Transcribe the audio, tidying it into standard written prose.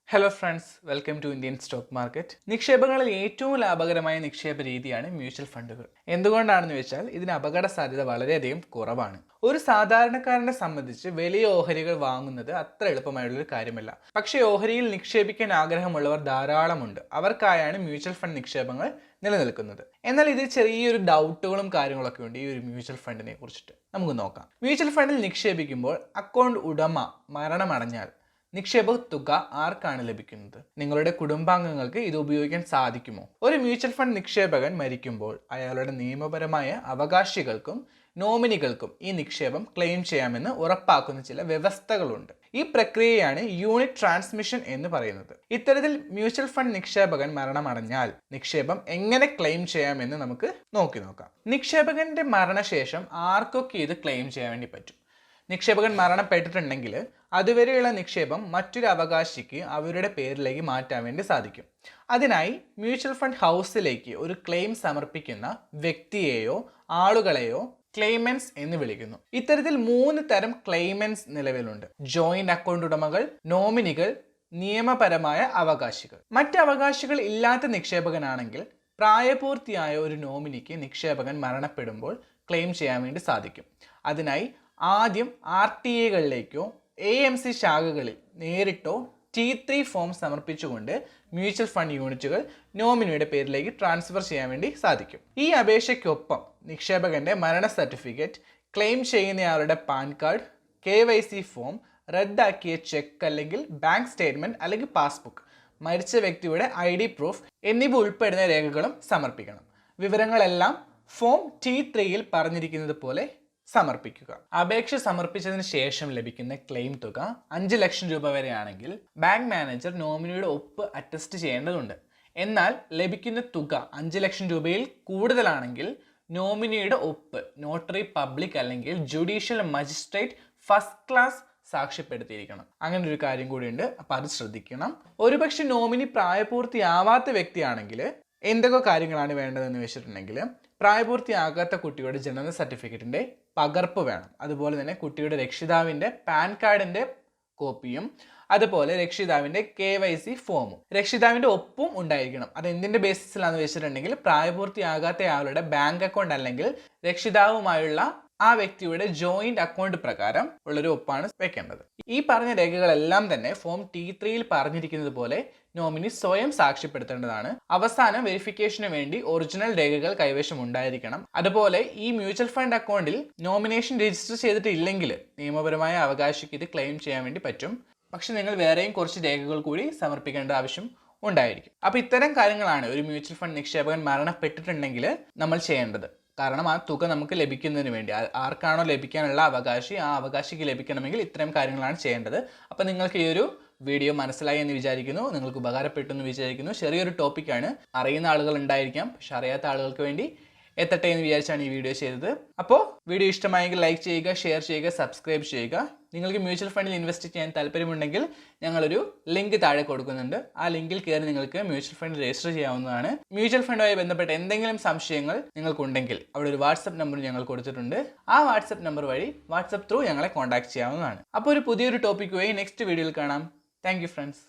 Hello friends, welcome to Indian stock market. നിക്ഷേപങ്ങളിൽ ഏറ്റവും ലാഭകരമായ നിക്ഷേപ രീതിയാണ് മ്യൂച്വൽ ഫണ്ടുകൾ. എന്തുകൊണ്ടാണെന്ന് വെച്ചാൽ ഇതിന് അപകട സാധ്യത വളരെയധികം കുറവാണ്. ഒരു സാധാരണക്കാരനെ സംബന്ധിച്ച് വലിയ ഓഹരികൾ വാങ്ങുന്നത് അത്ര എളുപ്പമായുള്ളൊരു കാര്യമല്ല. പക്ഷേ ഓഹരിയിൽ നിക്ഷേപിക്കാൻ ആഗ്രഹമുള്ളവർ ധാരാളമുണ്ട്. അവർക്കായാണ് മ്യൂച്വൽ ഫണ്ട് നിക്ഷേപങ്ങൾ നിലനിൽക്കുന്നത്. എന്നാൽ ഇത് ചെറിയൊരു ഡൗട്ടുകളും കാര്യങ്ങളൊക്കെ ഉണ്ട് ഈ ഒരു മ്യൂച്വൽ ഫണ്ടിനെ കുറിച്ചിട്ട്. നമുക്ക് നോക്കാം. മ്യൂച്വൽ ഫണ്ടിൽ നിക്ഷേപിക്കുമ്പോൾ അക്കൗണ്ട് ഉടമ മരണമടഞ്ഞാൽ നിക്ഷേപ തുക ആർക്കാണ് ലഭിക്കുന്നത്? നിങ്ങളുടെ കുടുംബാംഗങ്ങൾക്ക് ഇത് ഉപയോഗിക്കാൻ സാധിക്കുമോ? ഒരു മ്യൂച്വൽ ഫണ്ട് നിക്ഷേപകൻ മരിക്കുമ്പോൾ അയാളുടെ നിയമപരമായ അവകാശികൾക്കും നോമിനികൾക്കും ഈ നിക്ഷേപം ക്ലെയിം ചെയ്യാമെന്ന് ഉറപ്പാക്കുന്ന ചില വ്യവസ്ഥകളുണ്ട്. ഈ പ്രക്രിയയാണ് യൂണിറ്റ് ട്രാൻസ്മിഷൻ എന്ന് പറയുന്നത്. ഇത്തരത്തിൽ മ്യൂച്വൽ ഫണ്ട് നിക്ഷേപകൻ മരണമടഞ്ഞാൽ നിക്ഷേപം എങ്ങനെ ക്ലെയിം ചെയ്യാമെന്ന് നമുക്ക് നോക്കാം. നിക്ഷേപകന്റെ മരണശേഷം ആർക്കൊക്കെ ഇത് ക്ലെയിം ചെയ്യാൻ വേണ്ടി പറ്റും? നിക്ഷേപകൻ മരണപ്പെട്ടിട്ടുണ്ടെങ്കിൽ അതുവരെയുള്ള നിക്ഷേപം മറ്റൊരു അവകാശിക്ക് അവരുടെ പേരിലേക്ക് മാറ്റാൻ വേണ്ടി സാധിക്കും. അതിനായി മ്യൂച്വൽ ഫണ്ട് ഹൗസിലേക്ക് ഒരു ക്ലെയിം സമർപ്പിക്കുന്ന വ്യക്തിയെയോ ആളുകളെയോ ക്ലെയിമൻസ് എന്ന് വിളിക്കുന്നു. ഇത്തരത്തിൽ 3 തരം ക്ലെയിമൻസ് നിലവിലുണ്ട്: ജോയിന്റ് അക്കൗണ്ട് ഉടമകൾ, നോമിനികൾ, നിയമപരമായ അവകാശികൾ. മറ്റ് അവകാശികൾ ഇല്ലാത്ത നിക്ഷേപകനാണെങ്കിൽ പ്രായപൂർത്തിയായ ഒരു നോമിനിക്ക് നിക്ഷേപകൻ മരണപ്പെടുമ്പോൾ ക്ലെയിം ചെയ്യാൻ വേണ്ടി സാധിക്കും. അതിനായി ആദ്യം RTA AMC ശാഖകളിൽ നേരിട്ടോ T3 ഫോം സമർപ്പിച്ചുകൊണ്ട് മ്യൂച്വൽ ഫണ്ട് യൂണിറ്റുകൾ നോമിനിയുടെ പേരിലേക്ക് ട്രാൻസ്ഫർ ചെയ്യാൻ വേണ്ടി സാധിക്കും. ഈ അപേക്ഷയ്ക്കൊപ്പം നിക്ഷേപകന്റെ മരണ സർട്ടിഫിക്കറ്റ്, ക്ലെയിം ചെയ്യുന്നയാളുടെ പാൻ കാർഡ്, KYC ഫോം, റദ്ദാക്കിയ ചെക്ക് അല്ലെങ്കിൽ ബാങ്ക് സ്റ്റേറ്റ്മെന്റ് അല്ലെങ്കിൽ പാസ്ബുക്ക്, മരിച്ച വ്യക്തിയുടെ ID പ്രൂഫ് എന്നിവ ഉൾപ്പെടുന്ന രേഖകളും സമർപ്പിക്കണം. വിവരങ്ങളെല്ലാം ഫോം T3 പറഞ്ഞിരിക്കുന്നത് പോലെ സമർപ്പിക്കുക. അപേക്ഷ സമർപ്പിച്ചതിന് ശേഷം ലഭിക്കുന്ന ക്ലെയിം തുക 5 ലക്ഷം രൂപ വരെയാണെങ്കിൽ ബാങ്ക് മാനേജർ നോമിനിയുടെ ഒപ്പ് അറ്റസ്റ്റ് ചെയ്യേണ്ടതുണ്ട്. എന്നാൽ ലഭിക്കുന്ന തുക 5 ലക്ഷം രൂപയിൽ കൂടുതലാണെങ്കിൽ നോമിനിയുടെ ഒപ്പ് നോട്ടറി പബ്ലിക് അല്ലെങ്കിൽ ജുഡീഷ്യൽ മജിസ്ട്രേറ്റ് ഫസ്റ്റ് ക്ലാസ് സാക്ഷ്യപ്പെടുത്തിയിരിക്കണം. അങ്ങനെ ഒരു കാര്യം കൂടിയുണ്ട്, അപ്പം അത് ശ്രദ്ധിക്കണം. ഒരുപക്ഷെ നോമിനി പ്രായപൂർത്തിയാവാത്ത വ്യക്തിയാണെങ്കിൽ എന്തൊക്കെ കാര്യങ്ങളാണ് വേണ്ടതെന്ന് വെച്ചിട്ടുണ്ടെങ്കിൽ പ്രായപൂർത്തിയാകാത്ത കുട്ടിയുടെ ജനന സർട്ടിഫിക്കറ്റിന്റെ പകർപ്പ് വേണം. അതുപോലെ തന്നെ കുട്ടിയുടെ രക്ഷിതാവിന്റെ പാൻ കാർഡിന്റെ കോപ്പിയും അതുപോലെ രക്ഷിതാവിന്റെ KYC ഫോമും രക്ഷിതാവിന്റെ ഒപ്പും ഉണ്ടായിരിക്കണം. അത് എന്തിന്റെ ബേസിസിലാണെന്ന് വെച്ചിട്ടുണ്ടെങ്കിൽ പ്രായപൂർത്തിയാകാത്ത ആളുടെ ബാങ്ക് അക്കൗണ്ട് അല്ലെങ്കിൽ രക്ഷിതാവുമായുള്ള ആ വ്യക്തിയുടെ ജോയിന്റ് അക്കൗണ്ട് പ്രകാരം ഉള്ളൊരു ഒപ്പാണ് വെക്കേണ്ടത്. ഈ പറഞ്ഞ രേഖകളെല്ലാം തന്നെ ഫോം T3 പറഞ്ഞിരിക്കുന്നത് പോലെ നോമിനി സ്വയം സാക്ഷ്യപ്പെടുത്തേണ്ടതാണ്. അവസാനം വെരിഫിക്കേഷന് വേണ്ടി ഒറിജിനൽ രേഖകൾ കൈവശം ഉണ്ടായിരിക്കണം. അതുപോലെ ഈ മ്യൂച്വൽ ഫണ്ട് അക്കൗണ്ടിൽ നോമിനേഷൻ രജിസ്റ്റർ ചെയ്തിട്ടില്ലെങ്കിൽ നിയമപരമായ അവകാശിക്ക് ഇത് ക്ലെയിം ചെയ്യാൻ വേണ്ടി പറ്റും. പക്ഷെ നിങ്ങൾ വേറെയും കുറച്ച് രേഖകൾ കൂടി സമർപ്പിക്കേണ്ട ആവശ്യം ഉണ്ടായിരിക്കും. അപ്പോൾ ഇത്തരം കാര്യങ്ങളാണ് ഒരു മ്യൂച്വൽ ഫണ്ട് നിക്ഷേപകൻ മരണപ്പെട്ടിട്ടുണ്ടെങ്കിൽ നമ്മൾ ചെയ്യേണ്ടത്. കാരണം ആ തുക നമുക്ക് ലഭിക്കുന്നതിന് വേണ്ടി ആർക്കാണോ ലഭിക്കാനുള്ള അവകാശി ആ അവകാശിക്ക് ലഭിക്കണമെങ്കിൽ ഇത്തരം കാര്യങ്ങളാണ് ചെയ്യേണ്ടത്. അപ്പോൾ നിങ്ങൾക്ക് ഈ ഒരു വീഡിയോ മനസ്സിലായി എന്ന് വിചാരിക്കുന്നു, നിങ്ങൾക്ക് ഉപകാരപ്പെട്ടു എന്ന് വിചാരിക്കുന്നു. ചെറിയൊരു ടോപ്പിക്കാണ്, അറിയുന്ന ആളുകൾ ഉണ്ടായിരിക്കാം, പക്ഷെ അറിയാത്ത ആളുകൾക്ക് വേണ്ടി എത്തട്ടെ എന്ന് വിചാരിച്ചാണ് ഈ വീഡിയോ ചെയ്തത്. അപ്പോൾ വീഡിയോ ഇഷ്ടമായെങ്കിൽ ലൈക്ക് ചെയ്യുക, ഷെയർ ചെയ്യുക, സബ്സ്ക്രൈബ് ചെയ്യുക. നിങ്ങൾക്ക് മ്യൂച്വൽ ഫണ്ടിൽ ഇൻവെസ്റ്റ് ചെയ്യാൻ താല്പര്യമുണ്ടെങ്കിൽ ഞങ്ങളൊരു ലിങ്ക് താഴെ കൊടുക്കുന്നുണ്ട്. ആ ലിങ്കിൽ കയറി നിങ്ങൾക്ക് മ്യൂച്വൽ ഫണ്ട് രജിസ്റ്റർ ചെയ്യാവുന്നതാണ്. മ്യൂച്വൽ ഫണ്ടുമായി ബന്ധപ്പെട്ട എന്തെങ്കിലും സംശയങ്ങൾ നിങ്ങൾക്കുണ്ടെങ്കിൽ അവിടെ ഒരു വാട്സപ്പ് നമ്പർ ഞങ്ങൾ കൊടുത്തിട്ടുണ്ട്. ആ വാട്സപ്പ് നമ്പർ വഴി വാട്സപ്പ് ത്രൂ ഞങ്ങളെ കോൺടാക്ട് ചെയ്യാവുന്നതാണ്. അപ്പോൾ ഒരു പുതിയൊരു ടോപ്പിക്കുമായി നെക്സ്റ്റ് വീഡിയോയിൽ കാണാം. Thank you friends.